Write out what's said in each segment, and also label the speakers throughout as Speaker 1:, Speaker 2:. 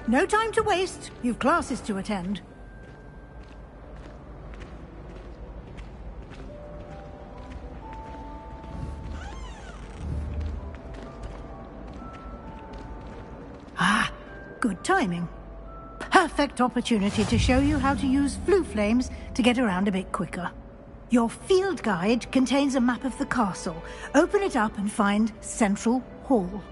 Speaker 1: No time to waste. You've classes to attend. Ah, good timing. Perfect opportunity to show you how to use flue flames to get around a bit quicker. Your field guide contains a map of the castle. Open it up and find Central Hall.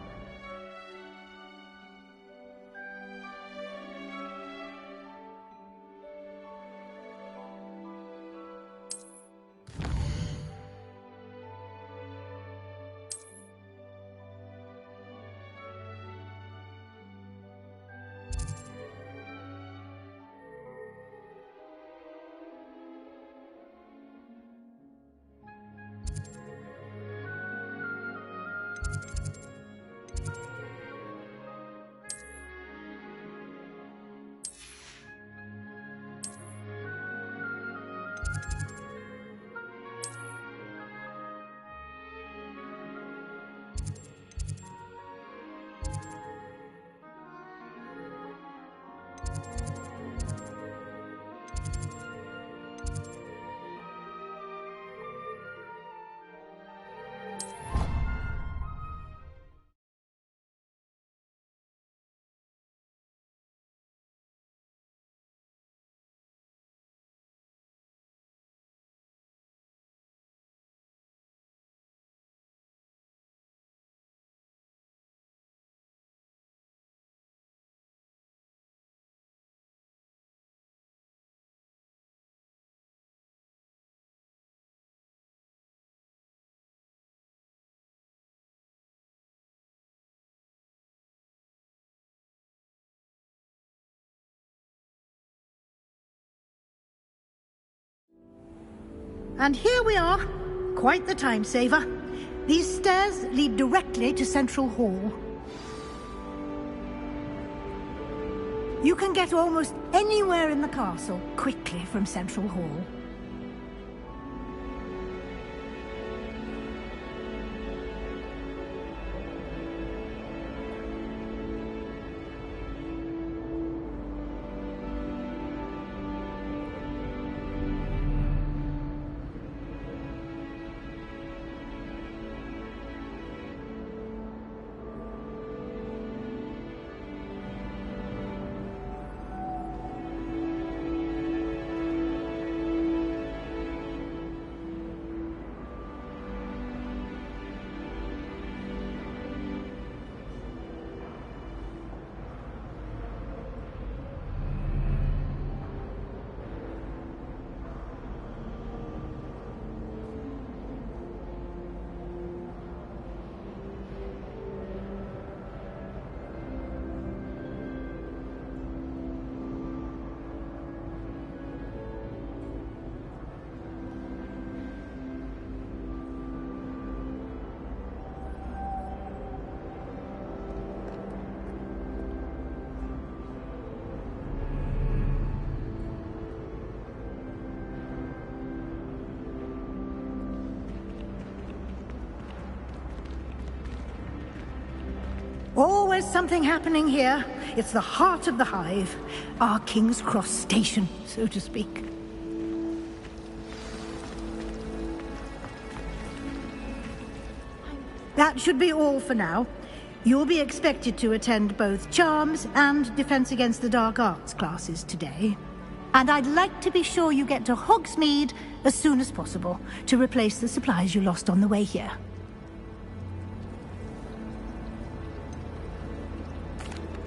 Speaker 1: And here we are. Quite the time saver. These stairs lead directly to Central Hall. You can get almost anywhere in the castle quickly from Central Hall. Always something happening here. It's the heart of the hive. Our King's Cross station, so to speak. That should be all for now. You'll be expected to attend both Charms and Defense Against the Dark Arts classes today. And I'd like to be sure you get to Hogsmeade as soon as possible to replace the supplies you lost on the way here.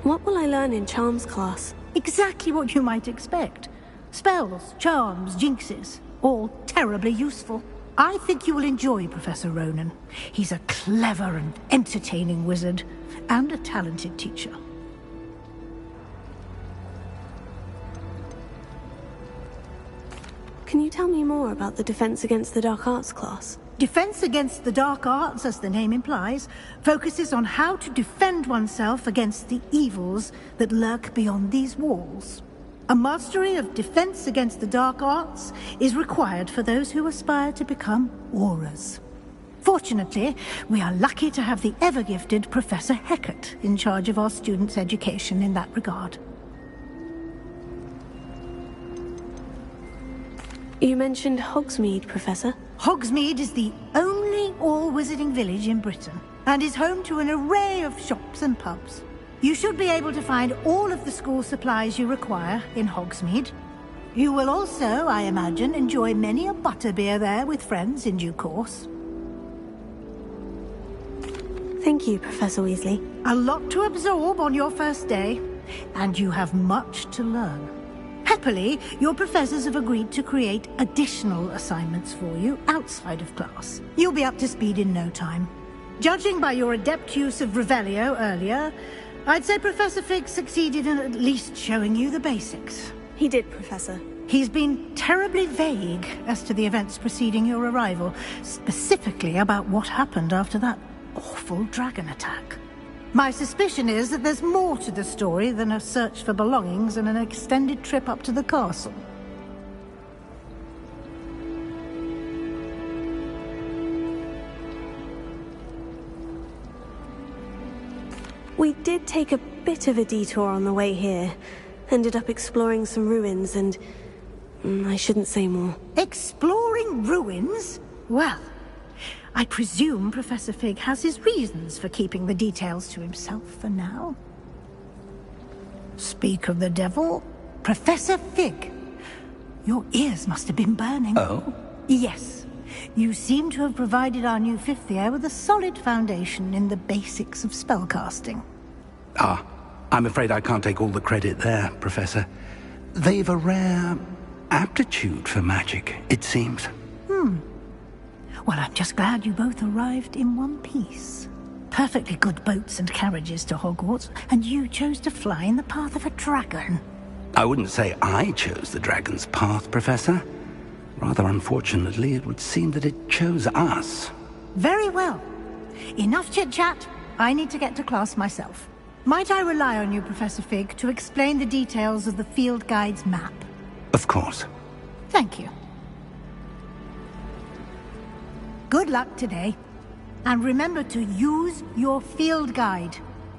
Speaker 2: What will I learn in Charms class?
Speaker 1: Exactly what you might expect. Spells, charms, jinxes, all terribly useful. I think you will enjoy Professor Ronan. He's a clever and entertaining wizard, and a talented teacher.
Speaker 2: Can you tell me more about the Defense Against the Dark Arts class?
Speaker 1: Defense Against the Dark Arts, as the name implies, focuses on how to defend oneself against the evils that lurk beyond these walls. A mastery of Defense Against the Dark Arts is required for those who aspire to become Aurors. Fortunately, we are lucky to have the ever-gifted Professor Hecat in charge of our students' education in that regard.
Speaker 2: You mentioned Hogsmeade, Professor.
Speaker 1: Hogsmeade is the only all-wizarding village in Britain, and is home to an array of shops and pubs. You should be able to find all of the school supplies you require in Hogsmeade. You will also, I imagine, enjoy many a butterbeer there with friends in due course.
Speaker 2: Thank you, Professor Weasley.
Speaker 1: A lot to absorb on your first day, and you have much to learn. Happily, your professors have agreed to create additional assignments for you outside of class. You'll be up to speed in no time. Judging by your adept use of Revelio earlier, I'd say Professor Fig succeeded in at least showing you the basics.
Speaker 2: He did, Professor.
Speaker 1: He's been terribly vague as to the events preceding your arrival, specifically about what happened after that awful dragon attack. My suspicion is that there's more to the story than a search for belongings and an extended trip up to the castle.
Speaker 2: We did take a bit of a detour on the way here. Ended up exploring some ruins and... I shouldn't say more.
Speaker 1: Exploring ruins? Well, I presume Professor Fig has his reasons for keeping the details to himself for now. Speak of the devil, Professor Fig. Your ears must have been burning.
Speaker 3: Oh?
Speaker 1: Yes. You seem to have provided our new fifth year with a solid foundation in the basics of spellcasting.
Speaker 3: Ah, I'm afraid I can't take all the credit there, Professor. They've a rare aptitude for magic, it seems.
Speaker 1: Well, I'm just glad you both arrived in one piece. Perfectly good boats and carriages to Hogwarts, and you chose to fly in the path of a dragon.
Speaker 3: I wouldn't say I chose the dragon's path, Professor. Rather unfortunately, it would seem that it chose us.
Speaker 1: Very well. Enough chit-chat. I need to get to class myself. Might I rely on you, Professor Fig, to explain the details of the field guide's map?
Speaker 3: Of course.
Speaker 1: Thank you. Good luck today. And remember to use your field guide.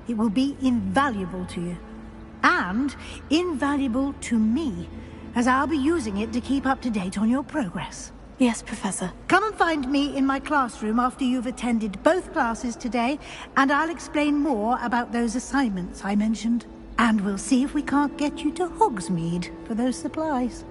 Speaker 1: It will be invaluable to you. And invaluable to me, as I'll be using it to keep up to date on your progress.
Speaker 2: Yes, Professor.
Speaker 1: Come and find me in my classroom after you've attended both classes today, and I'll explain more about those assignments I mentioned. And we'll see if we can't get you to Hogsmeade for those supplies.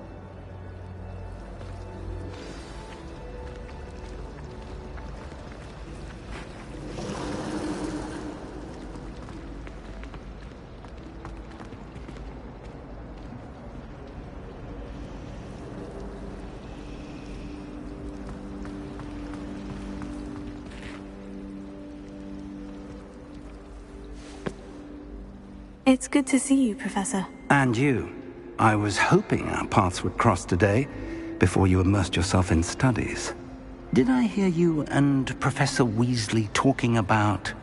Speaker 2: It's good to see you, Professor.
Speaker 3: And you. I was hoping our paths would cross today, before you immersed yourself in studies. Did I hear you and Professor Weasley talking about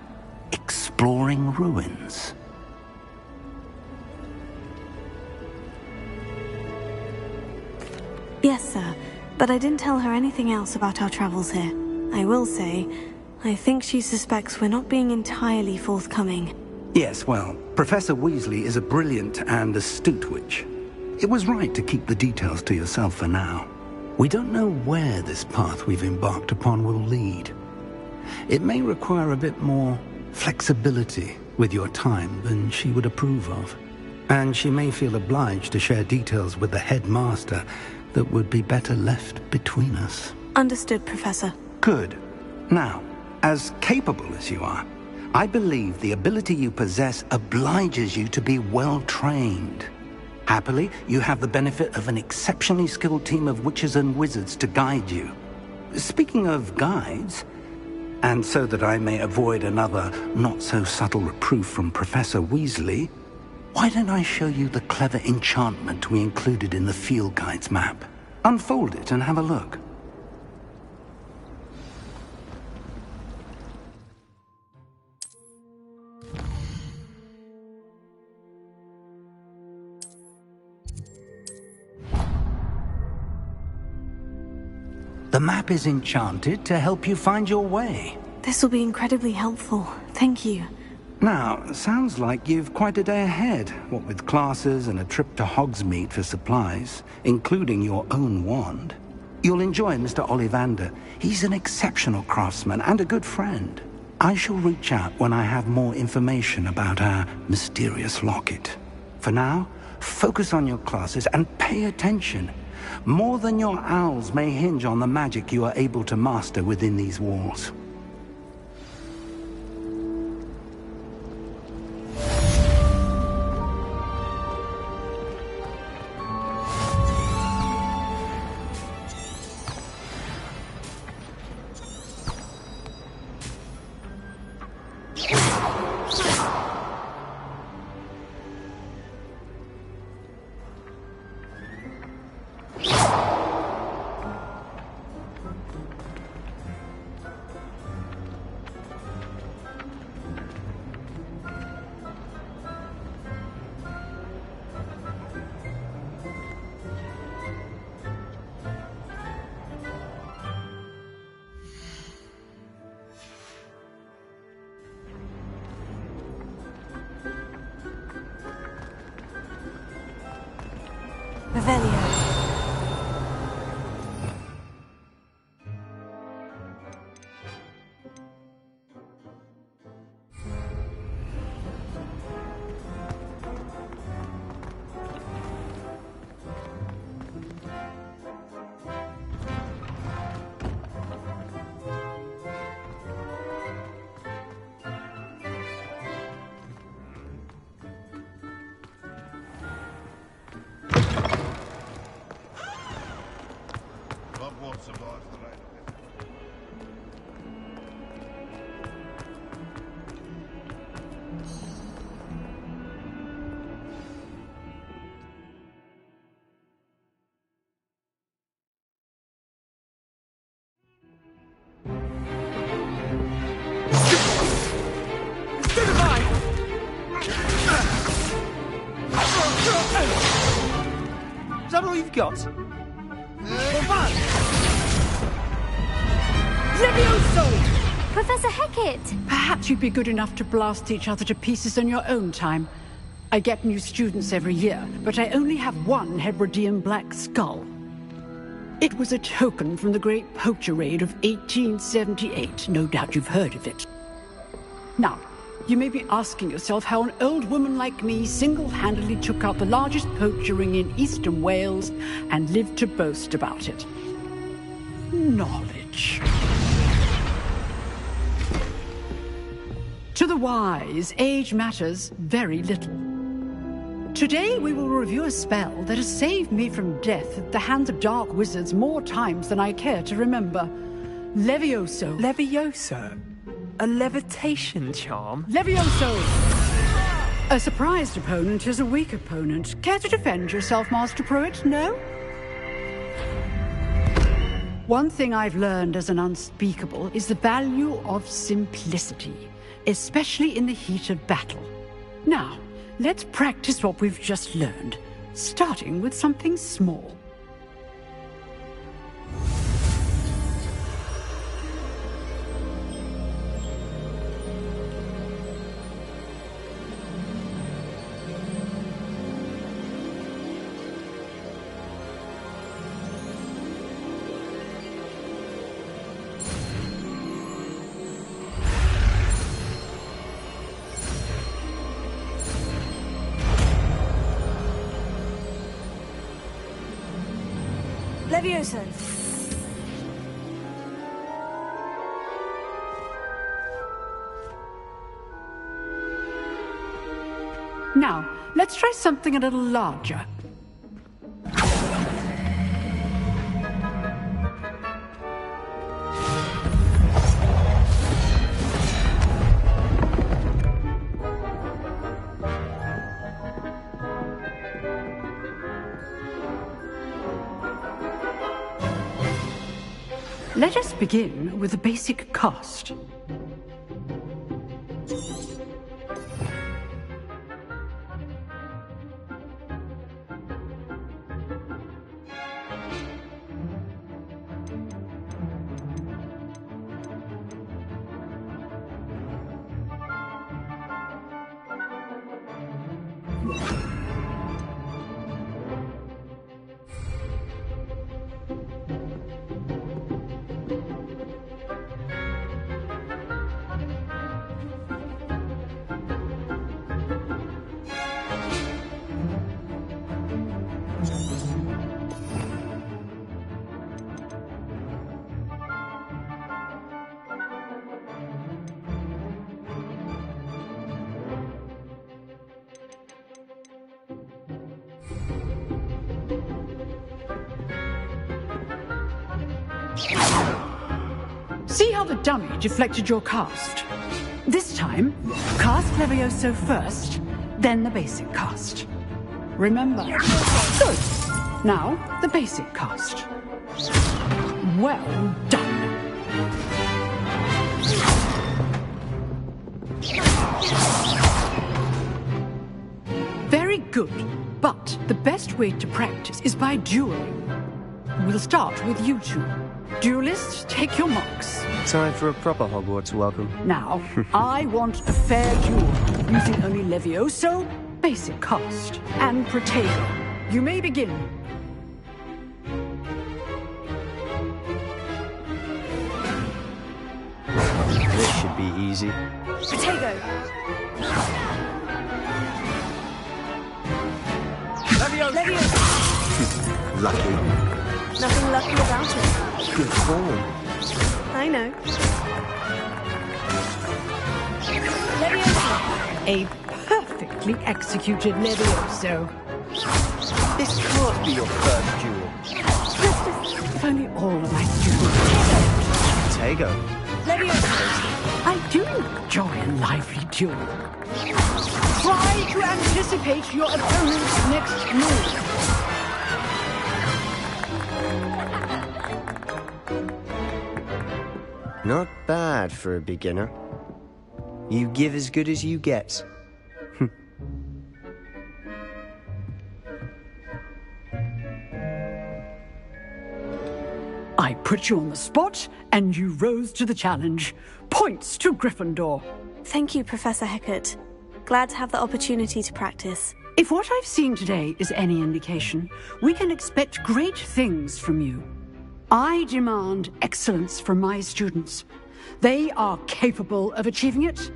Speaker 3: exploring ruins?
Speaker 2: Yes, sir. But I didn't tell her anything else about our travels here. I will say, I think she suspects we're not being entirely forthcoming.
Speaker 3: Yes, well, Professor Weasley is a brilliant and astute witch. It was right to keep the details to yourself for now. We don't know where this path we've embarked upon will lead. It may require a bit more flexibility with your time than she would approve of. And she may feel obliged to share details with the headmaster that would be better left between us.
Speaker 2: Understood, Professor.
Speaker 3: Good. Now, as capable as you are, I believe the ability you possess obliges you to be well-trained. Happily, you have the benefit of an exceptionally skilled team of witches and wizards to guide you. Speaking of guides, and so that I may avoid another not-so-subtle reproof from Professor Weasley, why don't I show you the clever enchantment we included in the field guide's map? Unfold it and have a look. The map is enchanted to help you find your way.
Speaker 2: This will be incredibly helpful. Thank you.
Speaker 3: Now, sounds like you've quite a day ahead, what with classes and a trip to Hogsmeade for supplies, including your own wand. You'll enjoy Mr. Ollivander. He's an exceptional craftsman and a good friend. I shall reach out when I have more information about our mysterious locket. For now, focus on your classes and pay attention. More than your owls may hinge on the magic you are able to master within these walls.
Speaker 2: Revelio.
Speaker 4: Is that all you've got?
Speaker 5: Levioso! Professor Hecat!
Speaker 6: Perhaps you'd be good enough to blast each other to pieces in your own time. I get new students every year, but I only have one Hebridean black skull. It was a token from the Great Poacher Raid of 1878. No doubt you've heard of it. Now, you may be asking yourself how an old woman like me single-handedly took out the largest poacher ring in eastern Wales and lived to boast about it. Knowledge. To the wise, age matters very little. Today we will review a spell that has saved me from death at the hands of dark wizards more times than I care to remember. Levioso.
Speaker 4: Levioso? A levitation charm?
Speaker 6: Levioso! A surprised opponent is a weak opponent. Care to defend yourself, Master Pruitt? No? One thing I've learned as an unspeakable is the value of simplicity, especially in the heat of battle. Now, let's practice what we've just learned, starting with something small.
Speaker 2: Levioso.
Speaker 6: Now, let's try something a little larger. Let us begin with the basic cast. See how the dummy deflected your cast? This time, cast Levioso first, then the basic cast. Remember? Good. Now, the basic cast. Well done. Very good. But the best way to practice is by dueling. We'll start with you two. Duelists, take your marks.
Speaker 7: Time for a proper Hogwarts welcome.
Speaker 6: Now, I want a fair duel, using only Levioso, basic cast, and Protego. You may begin.
Speaker 7: This should be easy.
Speaker 2: Protego! Levioso!
Speaker 7: Lucky.
Speaker 2: Nothing lucky about it.
Speaker 7: Good form.
Speaker 2: I know. Levioso!
Speaker 6: A perfectly executed Levioso.
Speaker 7: This can't be your first duel.
Speaker 6: If only all of my duels.
Speaker 7: Tego.
Speaker 2: Levioso!
Speaker 6: I do enjoy a lively duel. Try to anticipate your opponent's next move.
Speaker 7: Not bad for a beginner. You give as good as you get.
Speaker 6: I put you on the spot, and you rose to the challenge. Points to Gryffindor.
Speaker 2: Thank you, Professor Hecat. Glad to have the opportunity to practice.
Speaker 6: If what I've seen today is any indication, we can expect great things from you. I demand excellence from my students. They are capable of achieving it,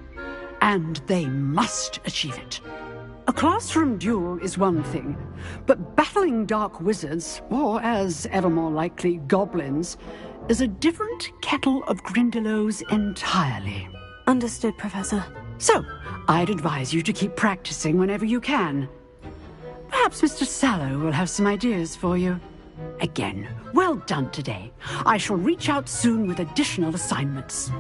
Speaker 6: and they must achieve it. A classroom duel is one thing, but battling dark wizards, or as ever more likely, goblins, is a different kettle of Grindylows entirely.
Speaker 2: Understood, Professor.
Speaker 6: So, I'd advise you to keep practicing whenever you can. Perhaps Mr. Sallow will have some ideas for you. Again, well done today. I shall reach out soon with additional assignments.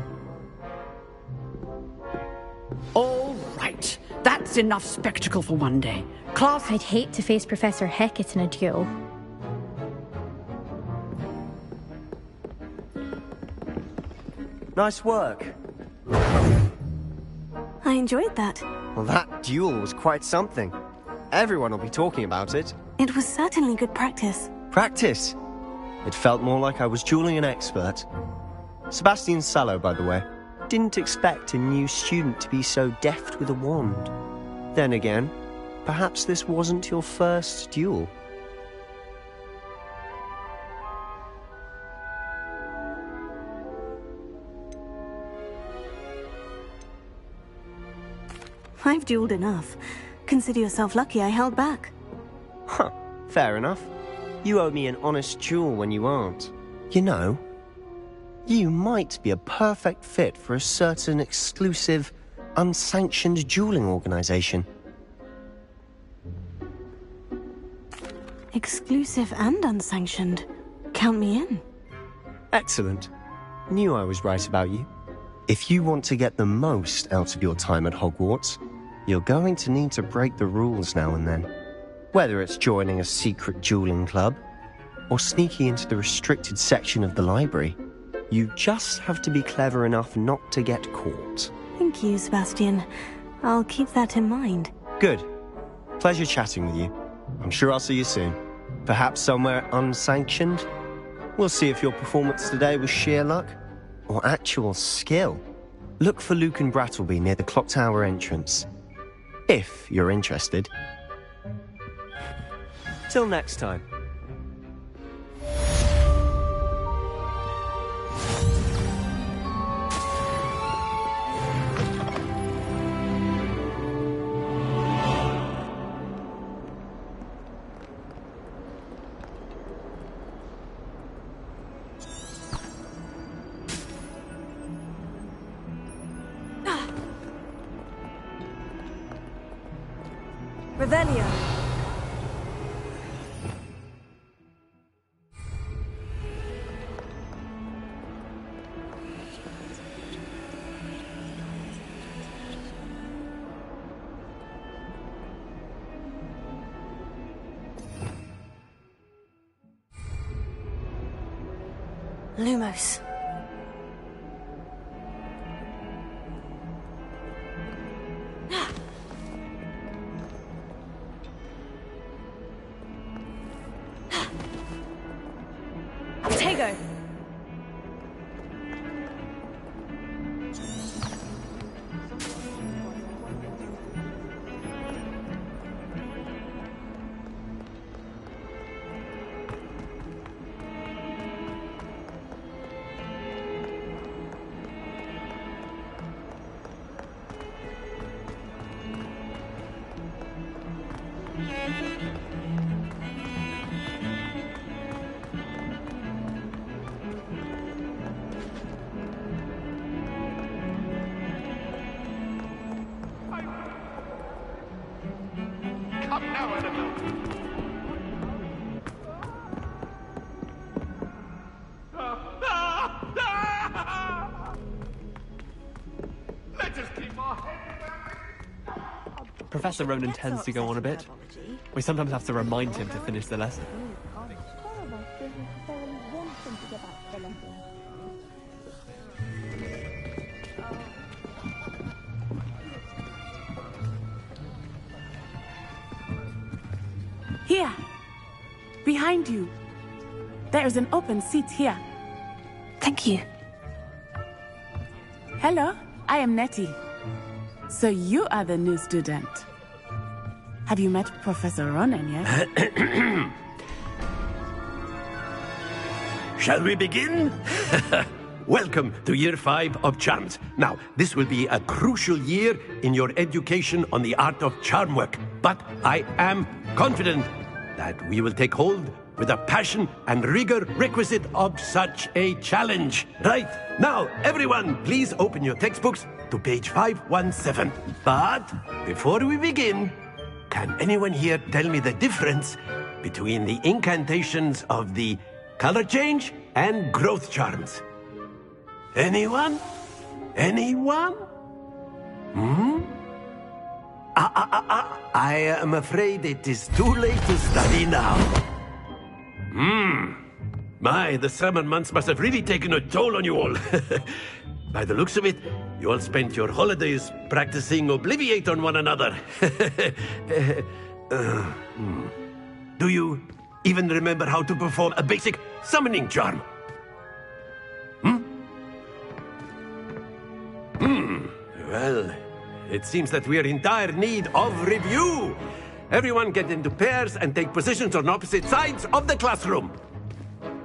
Speaker 6: All right. That's enough spectacle for one day. Class...
Speaker 5: I'd hate to face Professor Hecat in a duel.
Speaker 7: Nice work.
Speaker 2: I enjoyed that.
Speaker 7: Well, that duel was quite something. Everyone will be talking about it.
Speaker 2: It was certainly good practice.
Speaker 7: Practice. It felt more like I was dueling an expert. Sebastian Sallow, by the way. Didn't expect a new student to be so deft with a wand. Then again, perhaps this wasn't your first duel.
Speaker 2: I've dueled enough. Consider yourself lucky I held back.
Speaker 7: Huh, fair enough. You owe me an honest duel when you aren't. You know, you might be a perfect fit for a certain exclusive, unsanctioned dueling organization.
Speaker 2: Exclusive and unsanctioned. Count me in.
Speaker 7: Excellent. Knew I was right about you. If you want to get the most out of your time at Hogwarts, you're going to need to break the rules now and then. Whether it's joining a secret dueling club, or sneaking into the restricted section of the library, you just have to be clever enough not to get caught.
Speaker 2: Thank you, Sebastian. I'll keep that in mind.
Speaker 7: Good. Pleasure chatting with you. I'm sure I'll see you soon. Perhaps somewhere unsanctioned? We'll see if your performance today was sheer luck or actual skill. Look for Luke and Brattleby near the clock tower entrance. If you're interested. Till next time.
Speaker 2: Revelio. Lumos. Tego.
Speaker 4: Professor Ronan tends to go on a bit. We sometimes have to remind him to finish the lesson.
Speaker 8: Here! Behind you! There is an open seat here.
Speaker 2: Thank you.
Speaker 8: Hello, I am Nettie. So you are the new student. Have you met Professor Ronan yet?
Speaker 9: Shall we begin? Welcome to Year 5 of Charms. Now, this will be a crucial year in your education on the art of charm work. But I am confident that we will take hold with the passion and rigor requisite of such a challenge. Right, now, everyone, please open your textbooks to page 517. But before we begin, can anyone here tell me the difference between the incantations of the color change and growth charms? Anyone? Anyone? I am afraid it is too late to study now. My, the summer months must have really taken a toll on you all. By the looks of it, you all spent your holidays practicing Obliviate on one another. Do you even remember how to perform a basic summoning charm? Well, it seems that we are in dire need of review. Everyone get into pairs and take positions on opposite sides of the classroom.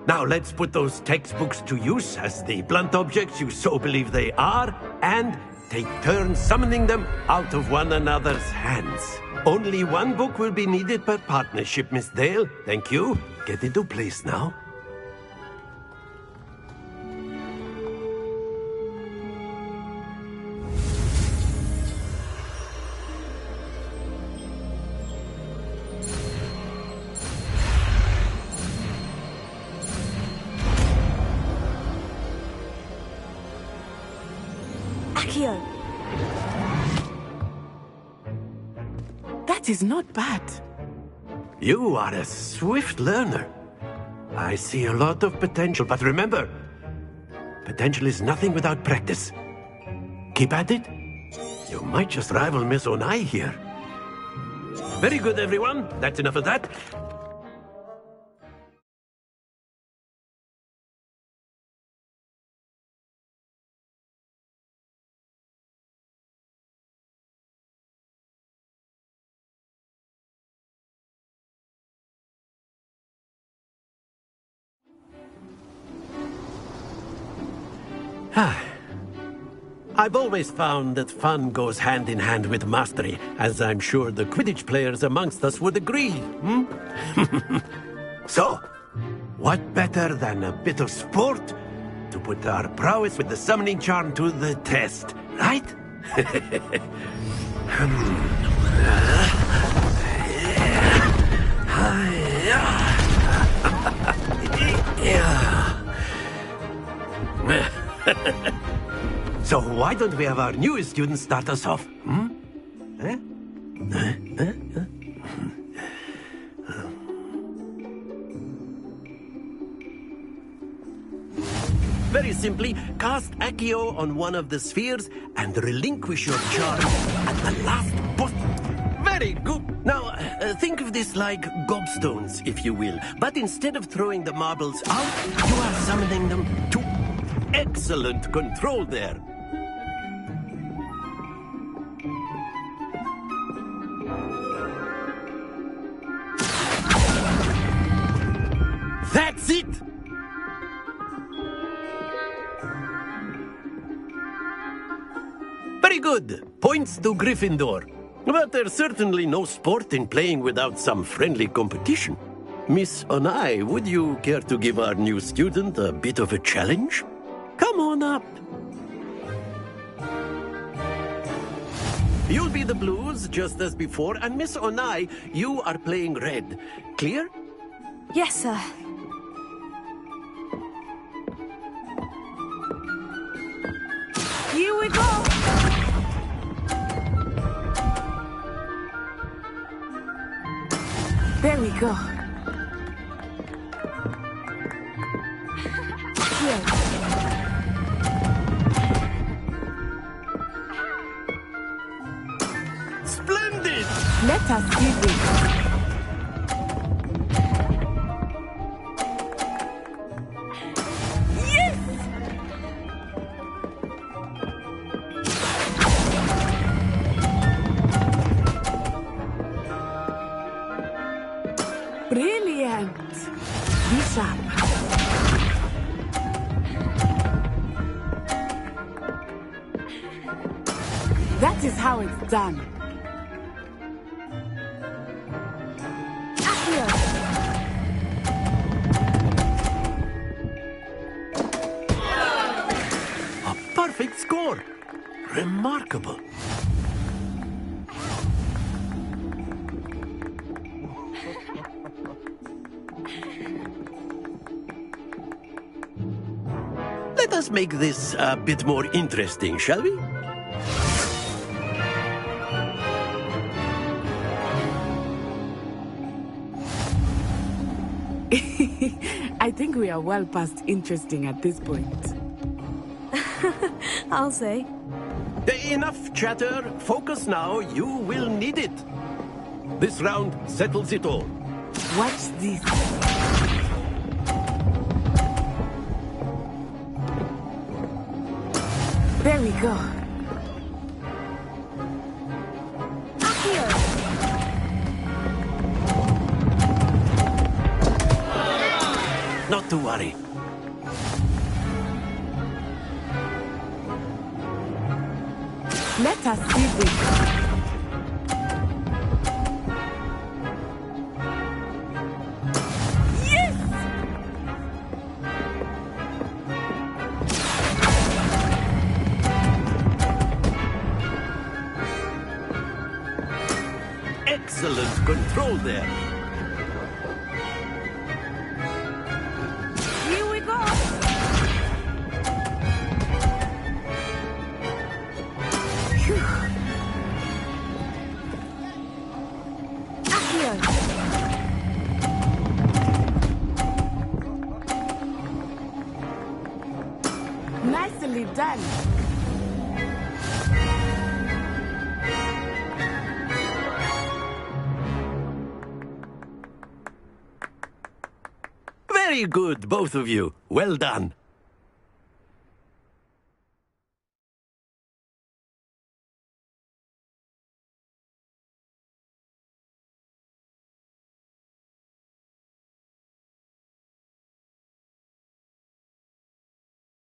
Speaker 9: Now let's put those textbooks to use as the blunt objects you so believe they are, and take turns summoning them out of one another's hands. Only one book will be needed per partnership, Miss Dale. Thank you. Get into place now.
Speaker 2: Accio.
Speaker 8: That is not bad.
Speaker 9: You are a swift learner. I see a lot of potential, but remember, potential is nothing without practice. Keep at it. You might just rival Miss Onai here. Very good, everyone. That's enough of that. I've always found that fun goes hand in hand with mastery, as I'm sure the Quidditch players amongst us would agree. Hmm? So, what better than a bit of sport to put our prowess with the summoning charm to the test, right? So why don't we have our newest student start us off? Hmm? Very simply, cast Accio on one of the spheres and relinquish your charm at the last button. Very good. Now, think of this like gobstones, if you will. But instead of throwing the marbles out, you are summoning them to excellent control there. That's it! Very good. Points to Gryffindor. But there's certainly no sport in playing without some friendly competition. Miss Onai, would you care to give our new student a bit of a challenge? Come on up. You'll be the blues, just as before, and Miss Onai, you are playing red. Clear?
Speaker 2: Yes, sir. Here we go! There we go. Here.
Speaker 9: Splendid!
Speaker 8: Let us see this.
Speaker 2: Brilliant! Be sharp.
Speaker 8: That is how it's done.
Speaker 2: Accio!
Speaker 9: A perfect score. Remarkable. Let us make this a bit more interesting, shall we?
Speaker 8: I think we are well past interesting at this point.
Speaker 2: I'll say.
Speaker 9: Enough chatter. Focus now. You will need it. This round settles it all.
Speaker 8: Watch this. There we go.
Speaker 2: Accio!
Speaker 9: Not to worry.
Speaker 8: Let us see this. Yes!
Speaker 9: Excellent control there.
Speaker 2: Here we go! Accio!
Speaker 8: Nicely done.
Speaker 9: Very good, both of you. Well done.